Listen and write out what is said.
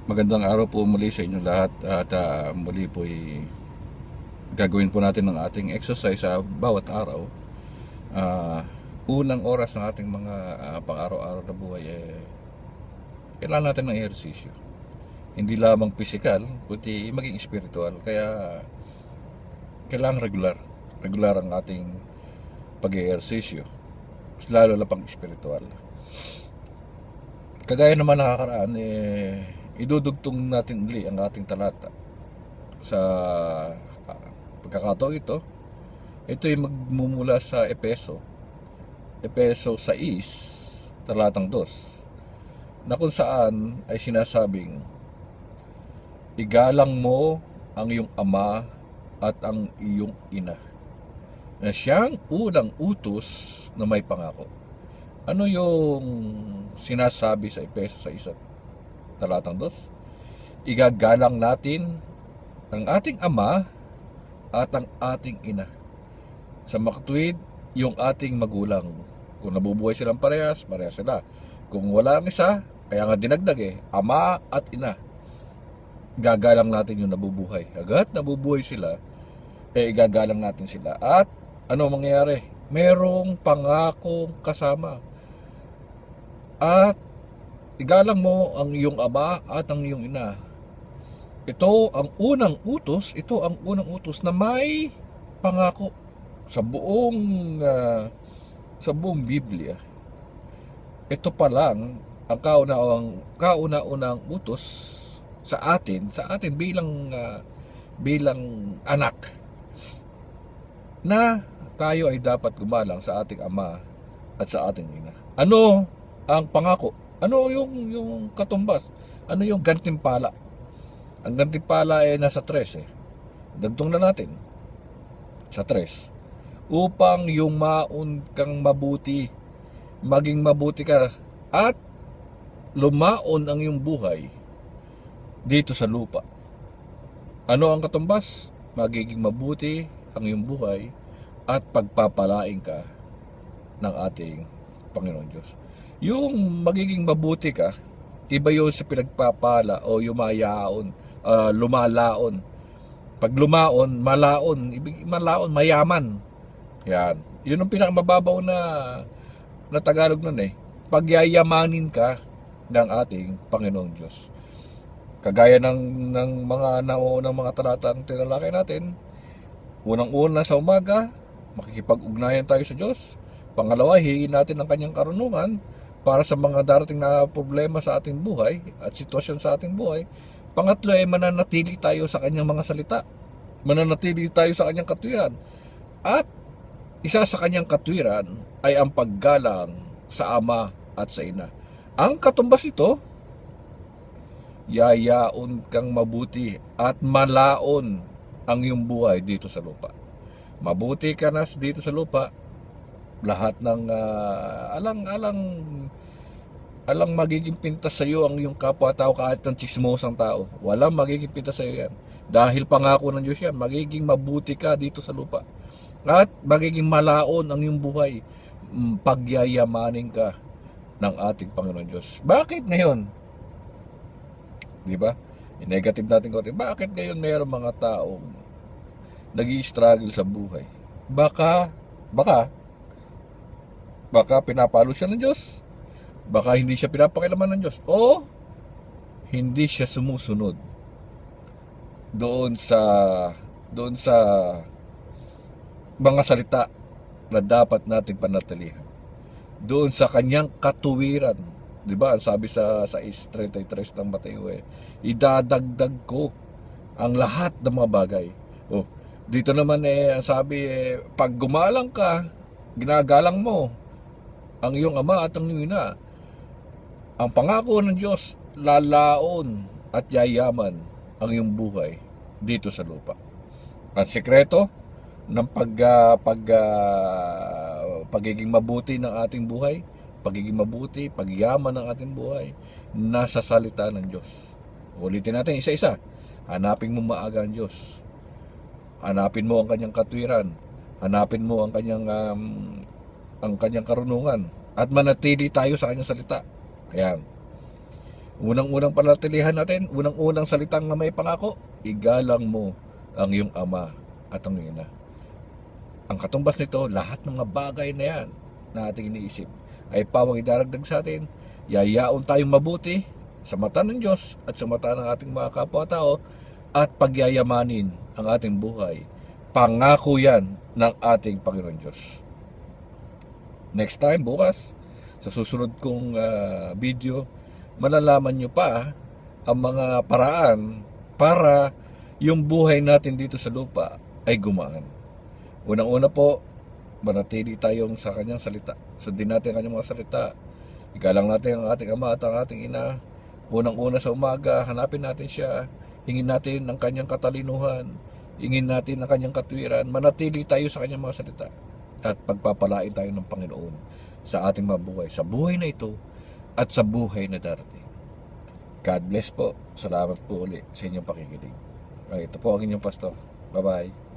Magandang araw po muli sa inyo lahat at muli po gagawin po natin ng ating exercise sa bawat araw. Ah, Unang oras ng ating mga pang-araw-araw na buhay kailangan natin ng ehersisyo. Hindi lamang physical, kundi maging spiritual. Kaya kailangan regular ang ating pag-ehersisyo, lalo na pang spiritual. Kagaya naman nakakaraan, idudugtong natin uli ang ating talata sa pagkakataon ito. Ito ay magmumula sa Epeso 6, talatang 2, na kung saan ay sinasabing, igalang mo ang iyong ama at ang iyong ina, na siyang unang utos na may pangako. Ano yung sinasabi sa Epeso 6, talatang 2? Igagalang natin ang ating ama at ang ating ina. Sa makatuwid, yung ating magulang. Kung nabubuhay silang parehas sila. Kung wala ang isa, kaya nga dinagdag ama at ina. Gagalang natin yung nabubuhay. Agad nabubuhay sila, igagalang natin sila. At ano mangyayari? Merong pangakong kasama. At igalang mo ang iyong ama at ang iyong ina. Ito ang unang utos na may pangako sa buong Biblia. Ito pa lang ang kauna-unang utos sa atin bilang anak, na tayo ay dapat gumalang sa ating ama at sa ating ina. Ano ang pangako? Ano yung katumbas? Ano yung gantimpala? Ang gantimpala ay nasa 3 Dagtong na natin sa 3. Upang yumaon kang mabuti, maging mabuti ka, at lumaon ang iyong buhay dito sa lupa. Ano ang katumbas? Magiging mabuti ang iyong buhay at pagpapalain ka ng ating Panginoon Diyos. Yung magiging mabuti ka, iba yun sa pinagpapala o lumalaon. Pag lumaon, malaon, mayaman. Yan. Yun ang pinakamababaw na Tagalog nun Pagyayamanin ka ng ating Panginoong Diyos. Kagaya ng mga naunang mga talatang tinalakay natin, unang-una sa umaga, makikipag-ugnayan tayo sa Diyos. Pangalawa, hingin natin ang kanyang karunungan para sa mga darating na problema sa ating buhay at sitwasyon sa ating buhay. Pangatlo ay mananatili tayo sa kanyang mga salita. Mananatili tayo sa kanyang katwiran. At isa sa kanyang katwiran ay ang paggalang sa ama at sa ina. Ang katumbas ito, yayaon kang mabuti at malaon ang iyong buhay dito sa lupa. Mabuti ka na dito sa lupa. Lahat ng alang magiging pintas sa iyo ang iyong kapwa-tao, kahit ng chismosang tao. Walang magiging pintas sa iyo yan. Dahil pangako ng Diyos yan, magiging mabuti ka dito sa lupa. At magiging malaon ang iyong buhay. Pagyayamanin ka ng ating Panginoon Diyos. Bakit ngayon? Di ba? I-negative natin konti. Bakit ngayon mayroong mga taong nag-i-struggle sa buhay? Baka pinapalo siya ng Diyos. Baka hindi siya pinapakilaman ng Diyos. O hindi siya sumusunod doon sa mga salita na dapat nating panatilihan. Doon sa kanyang katuwiran. Di ba? Ang sabi sa 6:33 ng Mateo, idadagdag ko ang lahat ng mga bagay. Dito naman ang sabi, pag gumalang ka, ginagalang mo ang iyong ama at ang iyong ina. Ang pangako ng Diyos, lalaon at yayaman ang iyong buhay dito sa lupa. Ang sekreto ng pagiging mabuti ng ating buhay, pagyaman ng ating buhay, nasa salita ng Diyos. Ulitin natin isa-isa. Hanapin mo maaga ang Diyos. Hanapin mo ang kanyang katwiran. Hanapin mo ang kanyang karunungan, at manatili tayo sa kanyang salita. Ayan. Unang-unang panatilihan natin, unang-unang salitang na may pangako, igalang mo ang iyong ama at ang iyong ina. Ang katumbas nito, lahat ng mga bagay na yan na ating iniisip ay pawang idaragdag sa atin. Yayaon tayong mabuti sa mata ng Diyos at sa mata ng ating mga kapwa-tao at pagyayamanin ang ating buhay. Pangako yan ng ating Panginoon Diyos. Next time, bukas, sa susunod kong video, malalaman nyo pa ang mga paraan para yung buhay natin dito sa lupa ay gumaan. Unang-una po, manatili tayong sa kanyang salita. Sundin natin ang kanyang mga salita. Igalang natin ang ating ama at ang ating ina. Unang-una sa umaga, hanapin natin siya. Hingin natin ang kanyang katalinuhan. Hingin natin ang kanyang katwiran. Manatili tayo sa kanyang mga salita. At pagpapalain tayo ng Panginoon sa ating mga buhay. Sa buhay na ito at sa buhay na darating. God bless po. Salamat po ulit sa inyong pakikinig. Ito po ang inyong pastor. Bye-bye.